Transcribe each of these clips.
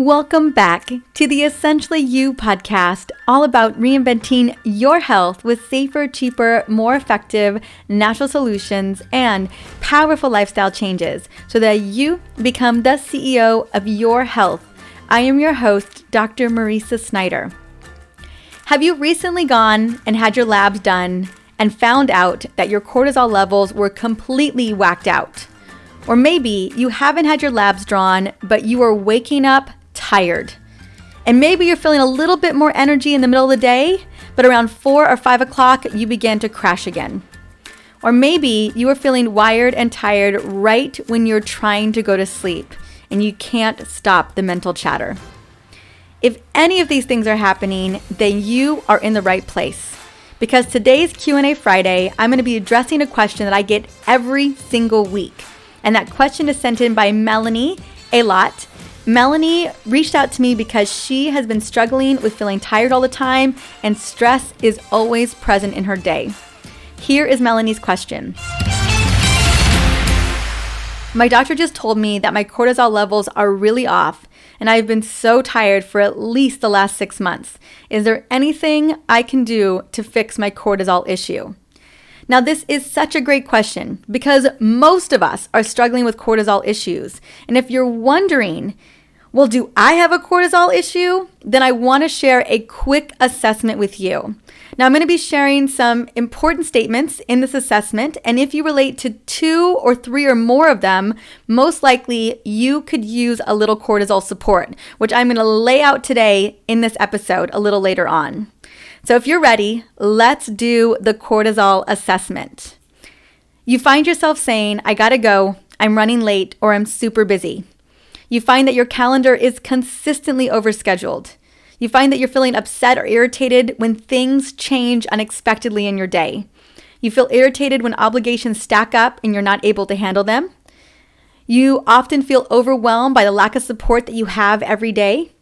Welcome back to the Essentially You podcast, all about reinventing your health with safer, cheaper, more effective natural solutions and powerful lifestyle changes so that you become the CEO of your health. I am your host, Dr. Marisa Snyder. Have you recently gone and had your labs done and found out that your cortisol levels were completely whacked out? Or maybe you haven't had your labs drawn, but you are waking up tired. And maybe you're feeling a little bit more energy in the middle of the day, but around 4 or 5 o'clock, you begin to crash again. Or maybe you are feeling wired and tired right when you're trying to go to sleep and you can't stop the mental chatter. If any of these things are happening, then you are in the right place. Because today's Q&A Friday, I'm going to be addressing a question that I get every single week. And that question is sent in by Melanie a lot. Melanie reached out to me because she has been struggling with feeling tired all the time and stress is always present in her day. Here is Melanie's question. My doctor just told me that my cortisol levels are really off and I've been so tired for at least the last 6 months. Is there anything I can do to fix my cortisol issue? Now, this is such a great question because most of us are struggling with cortisol issues. And if you're wondering, well, do I have a cortisol issue? Then I want to share a quick assessment with you. Now, I'm going to be sharing some important statements in this assessment. And if you relate to 2 or 3 or more of them, most likely you could use a little cortisol support, which I'm going to lay out today in this episode a little later on. So if you're ready, let's do the cortisol assessment. You find yourself saying, I gotta go, I'm running late, or I'm super busy. You find that your calendar is consistently overscheduled. You find that you're feeling upset or irritated when things change unexpectedly in your day. You feel irritated when obligations stack up and you're not able to handle them. You often feel overwhelmed by the lack of support that you have every day.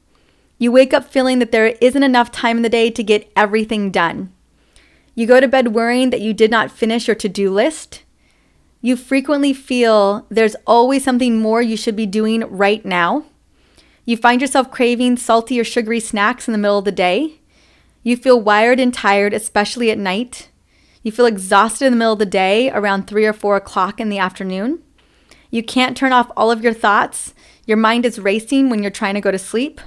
You wake up feeling that there isn't enough time in the day to get everything done. You go to bed worrying that you did not finish your to-do list. You frequently feel there's always something more you should be doing right now. You find yourself craving salty or sugary snacks in the middle of the day. You feel wired and tired, especially at night. You feel exhausted in the middle of the day around 3 or 4 o'clock in the afternoon. You can't turn off all of your thoughts. Your mind is racing when you're trying to go to sleep.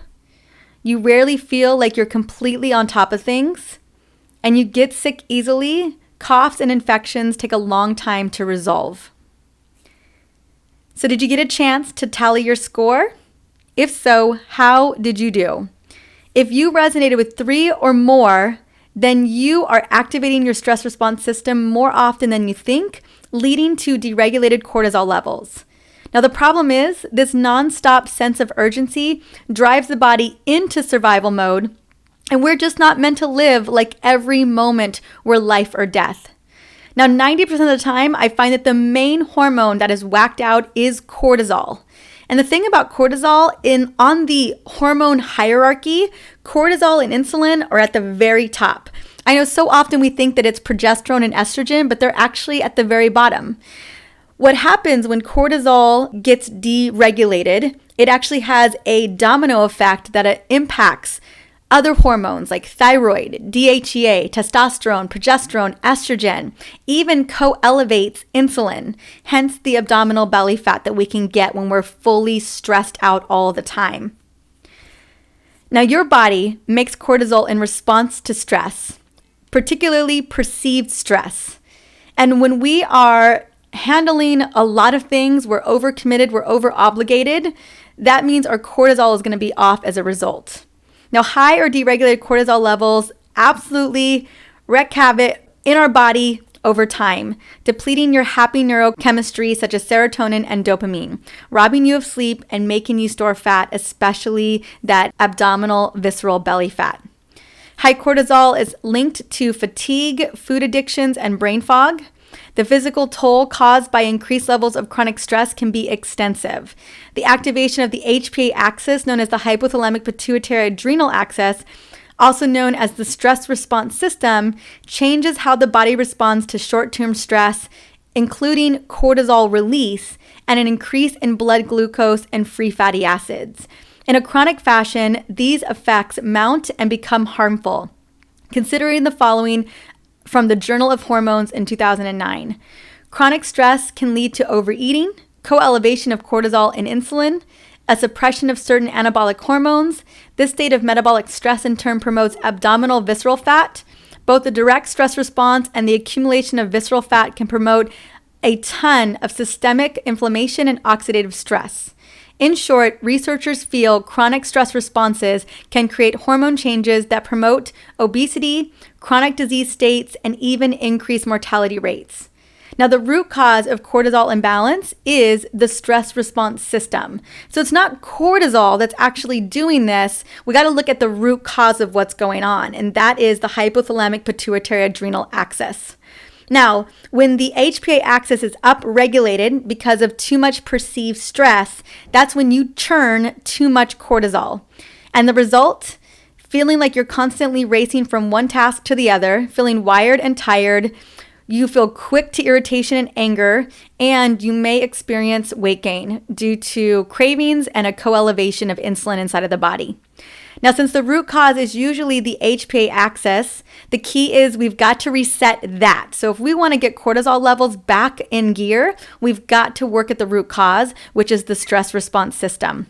You rarely feel like you're completely on top of things, and you get sick easily. Coughs and infections take a long time to resolve. So did you get a chance to tally your score? If so, how did you do? If you resonated with 3 or more, then you are activating your stress response system more often than you think, leading to deregulated cortisol levels. Now, the problem is this nonstop sense of urgency drives the body into survival mode, and we're just not meant to live like every moment were life or death. Now, 90% of the time, I find that the main hormone that is whacked out is cortisol. And the thing about cortisol, on the hormone hierarchy, cortisol and insulin are at the very top. I know so often we think that it's progesterone and estrogen, but they're actually at the very bottom. What happens when cortisol gets deregulated, it actually has a domino effect that it impacts other hormones like thyroid, DHEA, testosterone, progesterone, estrogen, even co-elevates insulin, hence the abdominal belly fat that we can get when we're fully stressed out all the time. Now, your body makes cortisol in response to stress, particularly perceived stress. And when we are handling a lot of things, we're overcommitted, we're over-obligated, that means our cortisol is going to be off as a result. Now, high or deregulated cortisol levels absolutely wreak havoc in our body over time, depleting your happy neurochemistry such as serotonin and dopamine, robbing you of sleep and making you store fat, especially that abdominal visceral belly fat. High cortisol is linked to fatigue, food addictions, and brain fog. The physical toll caused by increased levels of chronic stress can be extensive. The activation of the HPA axis, known as the hypothalamic pituitary adrenal axis, also known as the stress response system, changes how the body responds to short-term stress, including cortisol release and an increase in blood glucose and free fatty acids. In a chronic fashion, these effects mount and become harmful. Considering the following from the Journal of Hormones in 2009. Chronic stress can lead to overeating, co-elevation of cortisol and insulin, a suppression of certain anabolic hormones. This state of metabolic stress in turn promotes abdominal visceral fat. Both the direct stress response and the accumulation of visceral fat can promote a ton of systemic inflammation and oxidative stress. In short, researchers feel chronic stress responses can create hormone changes that promote obesity, chronic disease states, and even increase mortality rates. Now, the root cause of cortisol imbalance is the stress response system. So it's not cortisol that's actually doing this. We got to look at the root cause of what's going on, and that is the hypothalamic pituitary adrenal axis. Now, when the HPA axis is upregulated because of too much perceived stress, that's when you churn too much cortisol. And the result? Feeling like you're constantly racing from one task to the other, feeling wired and tired. You feel quick to irritation and anger, and you may experience weight gain due to cravings and a co-elevation of insulin inside of the body. Now, since the root cause is usually the HPA axis, the key is we've got to reset that. So if we want to get cortisol levels back in gear, we've got to work at the root cause, which is the stress response system.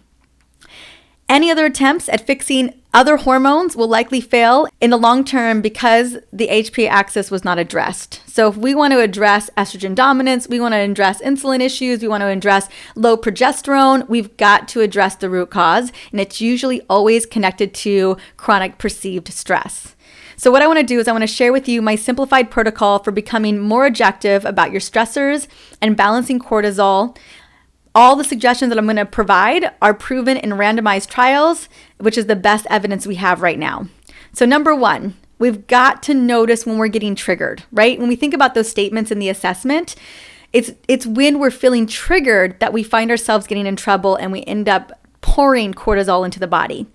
Any other attempts at fixing other hormones will likely fail in the long term because the HPA axis was not addressed. So if we want to address estrogen dominance, we want to address insulin issues, we want to address low progesterone, we've got to address the root cause, and it's usually always connected to chronic perceived stress. So what I want to do is I want to share with you my simplified protocol for becoming more objective about your stressors and balancing cortisol. All the suggestions that I'm going to provide are proven in randomized trials, which is the best evidence we have right now. So number one, we've got to notice when we're getting triggered, right? When we think about those statements in the assessment, it's when we're feeling triggered that we find ourselves getting in trouble and we end up pouring cortisol into the body.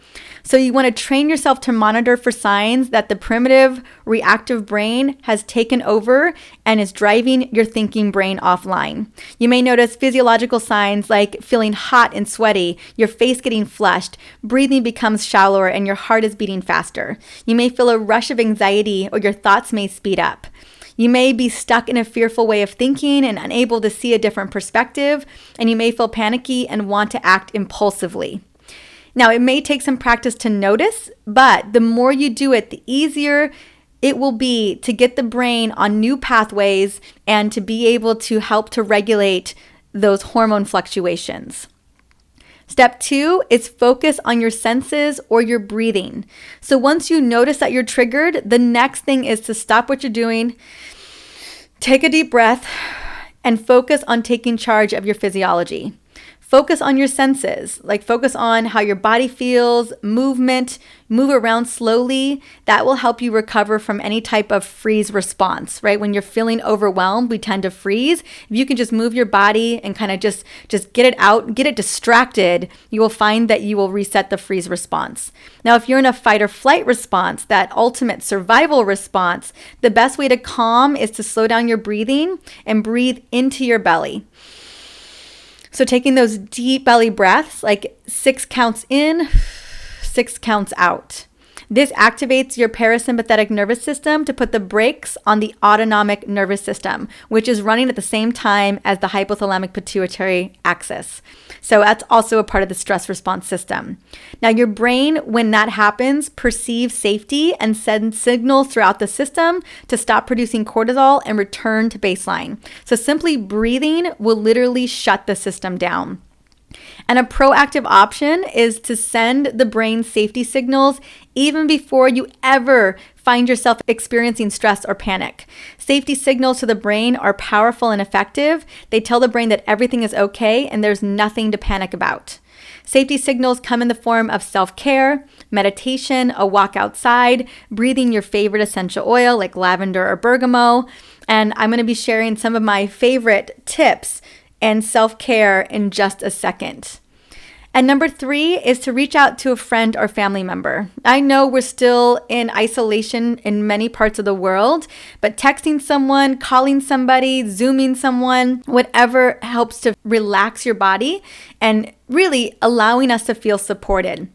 So you want to train yourself to monitor for signs that the primitive reactive brain has taken over and is driving your thinking brain offline. You may notice physiological signs like feeling hot and sweaty, your face getting flushed, breathing becomes shallower, and your heart is beating faster. You may feel a rush of anxiety or your thoughts may speed up. You may be stuck in a fearful way of thinking and unable to see a different perspective, and you may feel panicky and want to act impulsively. Now, it may take some practice to notice, but the more you do it, the easier it will be to get the brain on new pathways and to be able to help to regulate those hormone fluctuations. Step 2 is focus on your senses or your breathing. So once you notice that you're triggered, the next thing is to stop what you're doing, take a deep breath, and focus on taking charge of your physiology. Focus on your senses, like focus on how your body feels, movement, move around slowly. That will help you recover from any type of freeze response, right? When you're feeling overwhelmed, we tend to freeze. If you can just move your body and kind of just get it out, get it distracted, you will find that you will reset the freeze response. Now, if you're in a fight or flight response, that ultimate survival response, the best way to calm is to slow down your breathing and breathe into your belly. So taking those deep belly breaths, like 6 counts in, 6 counts out. This activates your parasympathetic nervous system to put the brakes on the autonomic nervous system, which is running at the same time as the hypothalamic pituitary axis. So that's also a part of the stress response system. Now, your brain, when that happens, perceives safety and sends signals throughout the system to stop producing cortisol and return to baseline. So simply breathing will literally shut the system down. And a proactive option is to send the brain safety signals even before you ever find yourself experiencing stress or panic. Safety signals to the brain are powerful and effective. They tell the brain that everything is okay and there's nothing to panic about. Safety signals come in the form of self-care, meditation, a walk outside, breathing your favorite essential oil like lavender or bergamot. And I'm going to be sharing some of my favorite tips and self-care in just a second. And number 3 is to reach out to a friend or family member. I know we're still in isolation in many parts of the world, but texting someone, calling somebody, Zooming someone, whatever helps to relax your body and really allowing us to feel supported.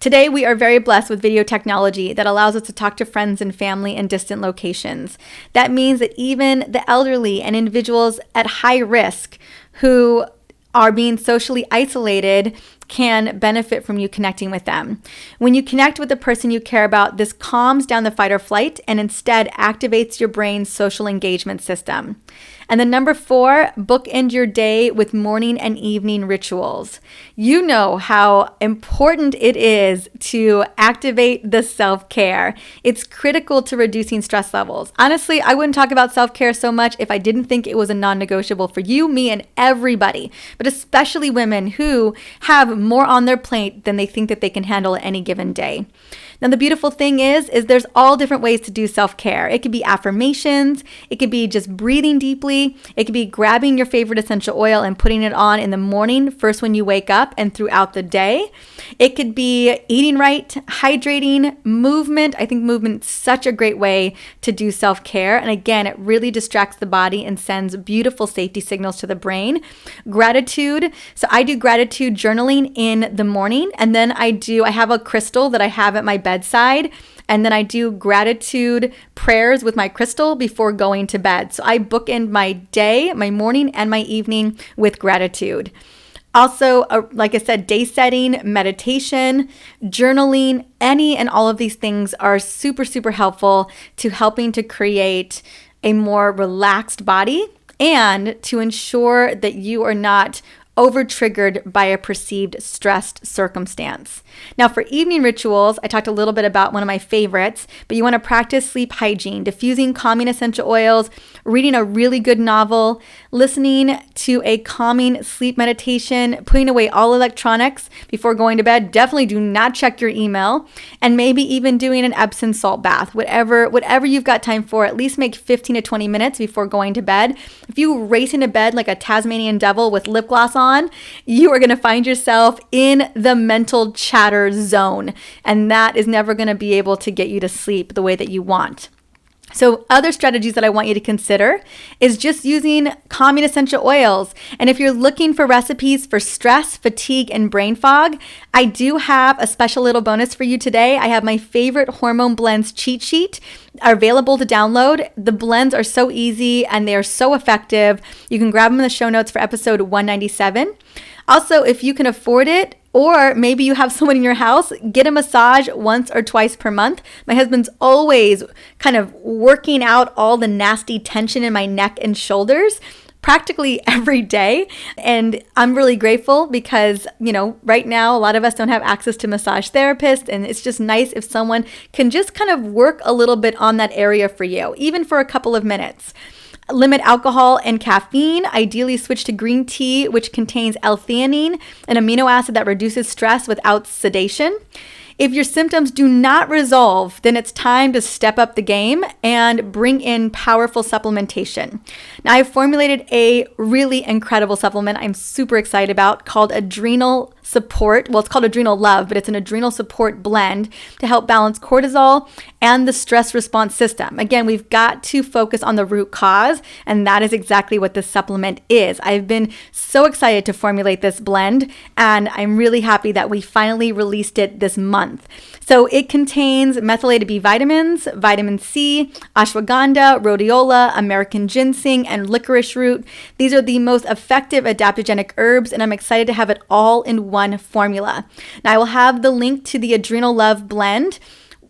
Today, we are very blessed with video technology that allows us to talk to friends and family in distant locations. That means that even the elderly and individuals at high risk who are being socially isolated can benefit from you connecting with them. When you connect with the person you care about, this calms down the fight or flight and instead activates your brain's social engagement system. And then number 4, bookend your day with morning and evening rituals. You know how important it is to activate the self-care. It's critical to reducing stress levels. Honestly, I wouldn't talk about self-care so much if I didn't think it was a non-negotiable for you, me, and everybody, but especially women who have more on their plate than they think that they can handle at any given day. Now, the beautiful thing is there's all different ways to do self-care. It could be affirmations. It could be just breathing deeply. It could be grabbing your favorite essential oil and putting it on in the morning, first when you wake up and throughout the day. It could be eating right, hydrating, movement. I think movement's such a great way to do self-care. And again, it really distracts the body and sends beautiful safety signals to the brain. Gratitude. So I do gratitude journaling in the morning. And then I have a crystal that I have at my bedside. And then I do gratitude prayers with my crystal before going to bed. So I bookend my day, my morning and my evening with gratitude. Also, like I said, day setting, meditation, journaling, any and all of these things are super, super helpful to helping to create a more relaxed body and to ensure that you are not over-triggered by a perceived stressed circumstance. Now, for evening rituals, I talked a little bit about one of my favorites, but you want to practice sleep hygiene, diffusing calming essential oils, reading a really good novel, listening to a calming sleep meditation, putting away all electronics before going to bed. Definitely do not check your email, and maybe even doing an Epsom salt bath. Whatever you've got time for, at least make 15 to 20 minutes before going to bed. If you race into bed like a Tasmanian devil with lip gloss on, you are going to find yourself in the mental chatter zone, and that is never going to be able to get you to sleep the way that you want. So other strategies that I want you to consider is just using calming essential oils. And if you're looking for recipes for stress, fatigue, and brain fog, I do have a special little bonus for you today. I have my favorite hormone blends cheat sheet are available to download. The blends are so easy and they are so effective. You can grab them in the show notes for episode 197. Also, if you can afford it, or maybe you have someone in your house, get a massage once or twice per month. My husband's always kind of working out all the nasty tension in my neck and shoulders practically every day. And I'm really grateful because, right now, a lot of us don't have access to massage therapists. And it's just nice if someone can just kind of work a little bit on that area for you, even for a couple of minutes. Limit alcohol and caffeine. Ideally switch to green tea, which contains L-theanine, an amino acid that reduces stress without sedation. If your symptoms do not resolve, then it's time to step up the game and bring in powerful supplementation. Now, I've formulated a really incredible supplement I'm super excited about called Adrenal Support. Well, it's called Adrenal Love, but it's an adrenal support blend to help balance cortisol and the stress response system. Again, we've got to focus on the root cause, and that is exactly what this supplement is. I've been so excited to formulate this blend, and I'm really happy that we finally released it this month. So it contains methylated B vitamins, vitamin C, ashwagandha, rhodiola, American ginseng, and licorice root. These are the most effective adaptogenic herbs, and I'm excited to have it all in one formula. Now, I will have the link to the Adrenal Love blend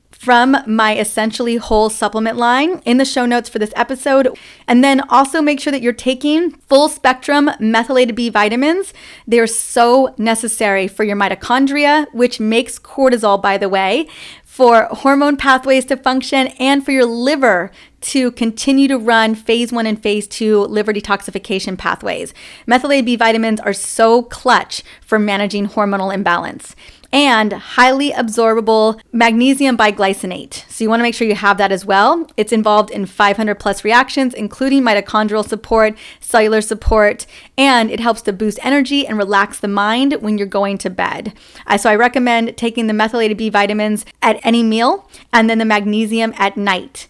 from my Essentially Whole supplement line in the show notes for this episode. And then also make sure that you're taking full spectrum methylated B vitamins. They're so necessary for your mitochondria, which makes cortisol, by the way, for hormone pathways to function, and for your liver to continue to run phase 1 and phase 2 liver detoxification pathways. Methylated B vitamins are so clutch for managing hormonal imbalance. And highly absorbable magnesium biglycinate. So you want to make sure you have that as well. It's involved in 500 plus reactions, including mitochondrial support, cellular support, and it helps to boost energy and relax the mind when you're going to bed. So I recommend taking the methylated B vitamins at any meal and then the magnesium at night.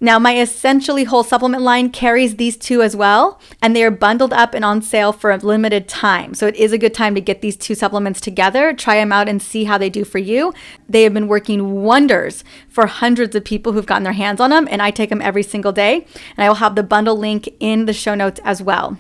Now, my Essentially Whole supplement line carries these two as well, and they are bundled up and on sale for a limited time. So it is a good time to get these two supplements together, try them out and see how they do for you. They have been working wonders for hundreds of people who've gotten their hands on them, and I take them every single day. And I will have the bundle link in the show notes as well.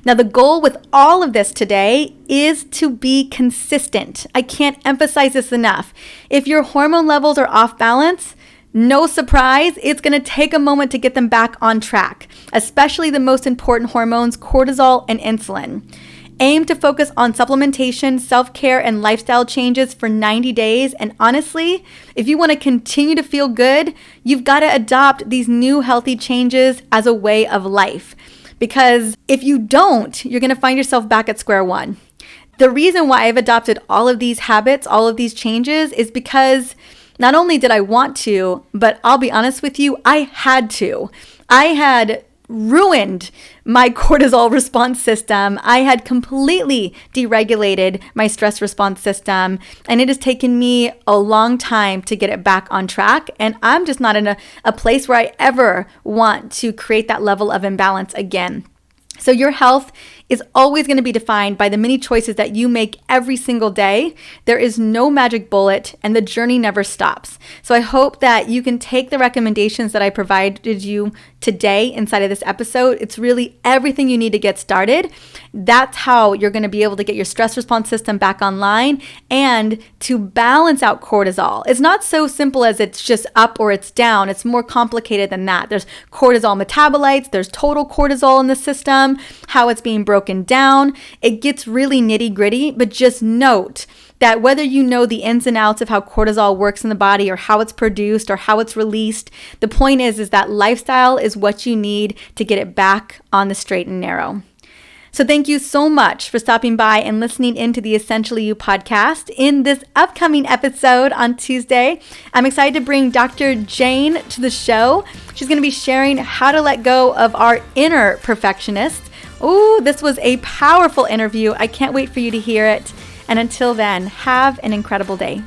Now, the goal with all of this today is to be consistent. I can't emphasize this enough. If your hormone levels are off balance, no surprise, it's going to take a moment to get them back on track, especially the most important hormones, cortisol and insulin. Aim to focus on supplementation, self-care, and lifestyle changes for 90 days. And honestly, if you want to continue to feel good, you've got to adopt these new healthy changes as a way of life. Because if you don't, you're going to find yourself back at square one. The reason why I've adopted all of these habits, all of these changes, is because not only did I want to, but I'll be honest with you, I had to. I had ruined my cortisol response system. I had completely deregulated my stress response system, and it has taken me a long time to get it back on track. And I'm just not in a place where I ever want to create that level of imbalance again. So your health is always going to be defined by the many choices that you make every single day. There is no magic bullet, and the journey never stops. So I hope that you can take the recommendations that I provided you today inside of this episode. It's really everything you need to get started. That's how you're going to be able to get your stress response system back online and to balance out cortisol. It's not so simple as it's just up or it's down. It's more complicated than that. There's cortisol metabolites, there's total cortisol in the system, how it's being broken down. It gets really nitty gritty, but just note that whether you know the ins and outs of how cortisol works in the body or how it's produced or how it's released, the point is that lifestyle is what you need to get it back on the straight and narrow. So thank you so much for stopping by and listening into the Essentially You podcast. In this upcoming episode on Tuesday, I'm excited to bring Dr. Jane to the show. She's going to be sharing how to let go of our inner perfectionist. Oh, this was a powerful interview. I can't wait for you to hear it. And until then, have an incredible day.